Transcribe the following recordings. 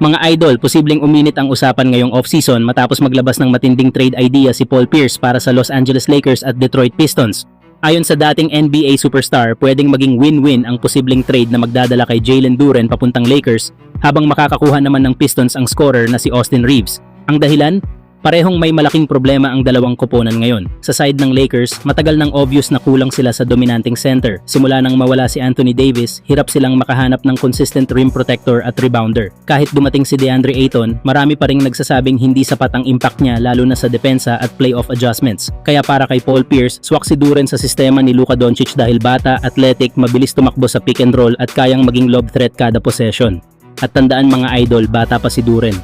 Mga idol, posibleng uminit ang usapan ngayong off-season matapos maglabas ng matinding trade idea si Paul Pierce para sa Los Angeles Lakers at Detroit Pistons. Ayon sa dating NBA superstar, pwedeng maging win-win ang posibleng trade na magdadala kay Jalen Duren papuntang Lakers habang makakakuha naman ng Pistons ang scorer na si Austin Reeves. Ang dahilan? Parehong may malaking problema ang dalawang koponan ngayon. Sa side ng Lakers, matagal nang obvious na kulang sila sa dominanting center. Simula nang mawala si Anthony Davis, hirap silang makahanap ng consistent rim protector at rebounder. Kahit dumating si DeAndre Ayton, marami pa ring nagsasabing hindi sapat ang impact niya lalo na sa depensa at playoff adjustments. Kaya para kay Paul Pierce, swak si Duren sa sistema ni Luka Doncic dahil bata, athletic, mabilis tumakbo sa pick and roll at kayang maging lob threat kada possession. At tandaan mga idol, bata pa si Duren.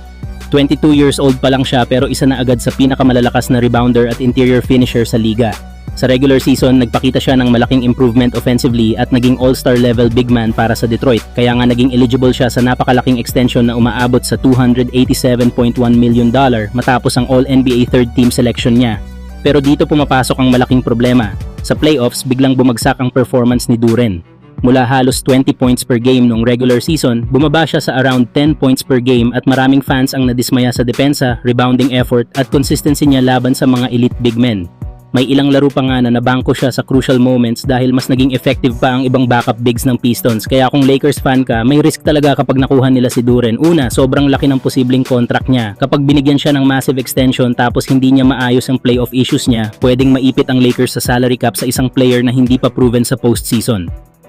22 years old pa lang siya pero isa na agad sa pinakamalalakas na rebounder at interior finisher sa liga. Sa regular season, nagpakita siya ng malaking improvement offensively at naging all-star level big man para sa Detroit. Kaya nga naging eligible siya sa napakalaking extension na umaabot sa $287.1 million matapos ang All-NBA third team selection niya. Pero dito pumapasok ang malaking problema. Sa playoffs, biglang bumagsak ang performance ni Duren. Mula halos 20 points per game noong regular season, bumaba siya sa around 10 points per game at maraming fans ang nadismaya sa depensa, rebounding effort at consistency niya laban sa mga elite big men. May ilang laro pa nga na nabangko siya sa crucial moments dahil mas naging effective pa ang ibang backup bigs ng Pistons. Kaya kung Lakers fan ka, may risk talaga kapag nakuha nila si Duren. Una, sobrang laki ng posibleng contract niya. Kapag binigyan siya ng massive extension tapos hindi niya maayos ang playoff issues niya, pwedeng maipit ang Lakers sa salary cap sa isang player na hindi pa proven sa postseason.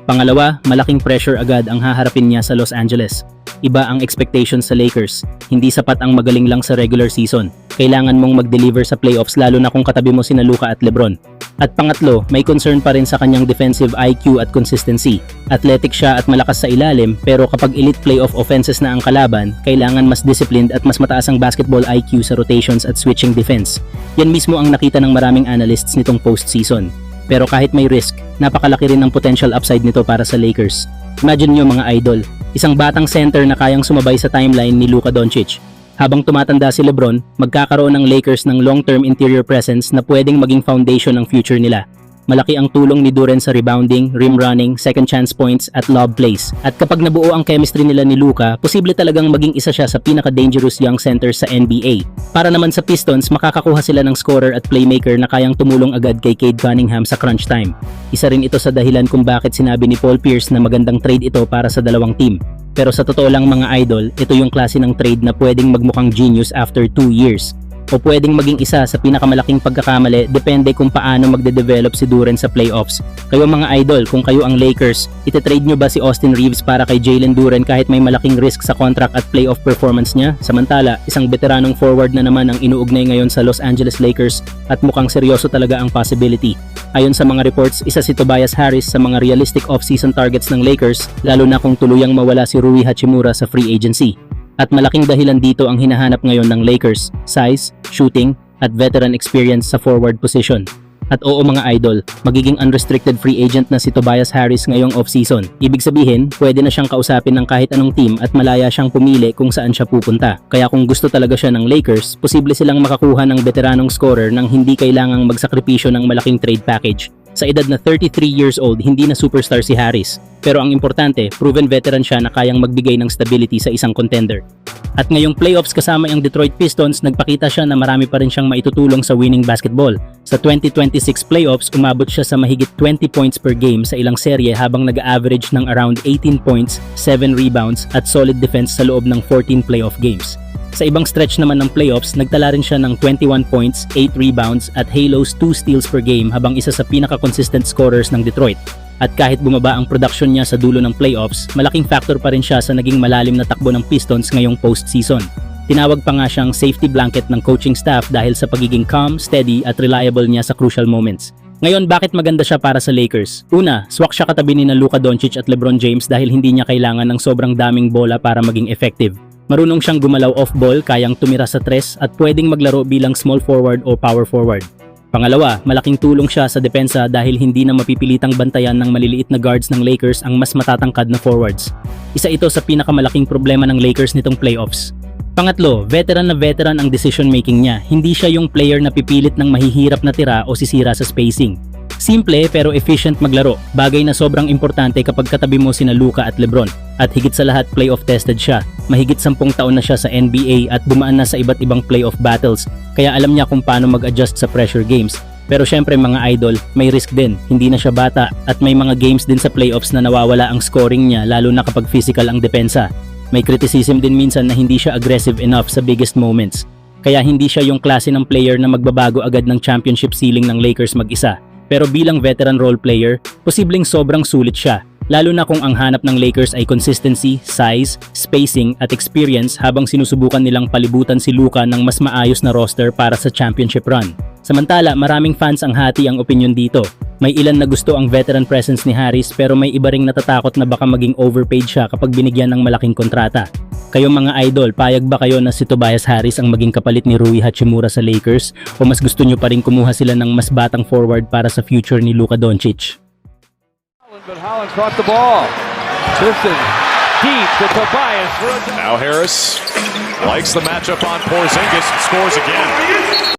Pangalawa, malaking pressure agad ang haharapin niya sa Los Angeles. Iba ang expectations sa Lakers. Hindi sapat ang magaling lang sa regular season. Kailangan mong mag-deliver sa playoffs lalo na kung katabi mo sina Luka at LeBron. At pangatlo, may concern pa rin sa kanyang defensive IQ at consistency. Athletic siya at malakas sa ilalim pero kapag elite playoff offenses na ang kalaban, kailangan mas disciplined at mas mataas ang basketball IQ sa rotations at switching defense. Yan mismo ang nakita ng maraming analysts nitong postseason. Pero kahit may risk, napakalaki rin ang potential upside nito para sa Lakers. Imagine nyo mga idol, isang batang center na kayang sumabay sa timeline ni Luka Doncic. Habang tumatanda si LeBron, magkakaroon ng Lakers ng long-term interior presence na pwedeng maging foundation ng future nila. Malaki ang tulong ni Duren sa rebounding, rim running, second chance points at lob plays. At kapag nabuo ang chemistry nila ni Luka, posible talagang maging isa siya sa pinaka-dangerous young centers sa NBA. Para naman sa Pistons, makakakuha sila ng scorer at playmaker na kayang tumulong agad kay Cade Cunningham sa crunch time. Isa rin ito sa dahilan kung bakit sinabi ni Paul Pierce na magandang trade ito para sa dalawang team. Pero sa totoo lang mga idol, ito yung klase ng trade na pwedeng magmukhang genius after 2 years. O pwedeng maging isa sa pinakamalaking pagkakamali depende kung paano magde-develop si Duren sa playoffs. Kayo mga idol, kung kayo ang Lakers, ite-trade nyo ba si Austin Reeves para kay Jalen Duren kahit may malaking risk sa contract at playoff performance niya? Samantala, isang veteranong forward na naman ang inuugnay ngayon sa Los Angeles Lakers at mukhang seryoso talaga ang possibility. Ayon sa mga reports, isa si Tobias Harris sa mga realistic off-season targets ng Lakers lalo na kung tuluyang mawala si Rui Hachimura sa free agency. At malaking dahilan dito ang hinahanap ngayon ng Lakers, size, shooting, at veteran experience sa forward position. At oo mga idol, magiging unrestricted free agent na si Tobias Harris ngayong off-season. Ibig sabihin, pwede na siyang kausapin ng kahit anong team at malaya siyang pumili kung saan siya pupunta. Kaya kung gusto talaga siya ng Lakers, posible silang makakuha ng veteranong scorer nang hindi kailangang magsakripisyo ng malaking trade package. Sa edad na 33 years old, hindi na superstar si Harris. Pero ang importante, proven veteran siya na kayang magbigay ng stability sa isang contender. At ngayong playoffs kasama ang Detroit Pistons, nagpakita siya na marami pa rin siyang maitutulong sa winning basketball. Sa 2026 playoffs, umabot siya sa mahigit 20 points per game sa ilang serye habang nag-average ng around 18 points, 7 rebounds at solid defense sa loob ng 14 playoff games. Sa ibang stretch naman ng playoffs, nagtala rin siya ng 21 points, 8 rebounds at halos 2 steals per game habang isa sa pinaka-consistent scorers ng Detroit. At kahit bumaba ang production niya sa dulo ng playoffs, malaking factor pa rin siya sa naging malalim na takbo ng Pistons ngayong postseason. Tinawag pa nga siyang safety blanket ng coaching staff dahil sa pagiging calm, steady at reliable niya sa crucial moments. Ngayon, bakit maganda siya para sa Lakers? Una, swak siya katabi ni Luka Doncic at LeBron James dahil hindi niya kailangan ng sobrang daming bola para maging effective. Marunong siyang gumalaw off-ball, kayang tumira sa tres at pwedeng maglaro bilang small forward o power forward. Pangalawa, malaking tulong siya sa depensa dahil hindi na mapipilitang bantayan ng maliliit na guards ng Lakers ang mas matatangkad na forwards. Isa ito sa pinakamalaking problema ng Lakers nitong playoffs. Pangatlo, veteran ang decision making niya. Hindi siya yung player na pipilit ng mahihirap na tira o sisira sa spacing. Simple pero efficient maglaro, bagay na sobrang importante kapag katabi mo sina Luka at Lebron. At higit sa lahat, playoff tested siya. Mahigit 10 taon na siya sa NBA at dumaan na sa iba't ibang playoff battles, kaya alam niya kung paano mag-adjust sa pressure games. Pero syempre mga idol, may risk din, hindi na siya bata at may mga games din sa playoffs na nawawala ang scoring niya lalo na kapag physical ang depensa. May criticism din minsan na hindi siya aggressive enough sa biggest moments. Kaya hindi siya yung klase ng player na magbabago agad ng championship ceiling ng Lakers mag-isa. Pero bilang veteran role player, posibleng sobrang sulit siya, lalo na kung ang hanap ng Lakers ay consistency, size, spacing at experience habang sinusubukan nilang palibutan si Luka ng mas maayos na roster para sa championship run. Samantala, maraming fans ang hati ang opinyon dito. May ilan na gusto ang veteran presence ni Harris pero may iba ring natatakot na baka maging overpaid siya kapag binigyan ng malaking kontrata. Kayo mga idol, payag ba kayo na si Tobias Harris ang maging kapalit ni Rui Hachimura sa Lakers o mas gusto nyo pa rin kumuha sila ng mas batang forward para sa future ni Luka Doncic? But Holland caught the ball. Pistons deep to Tobias. Now Harris likes the matchup on Porzingis and scores again.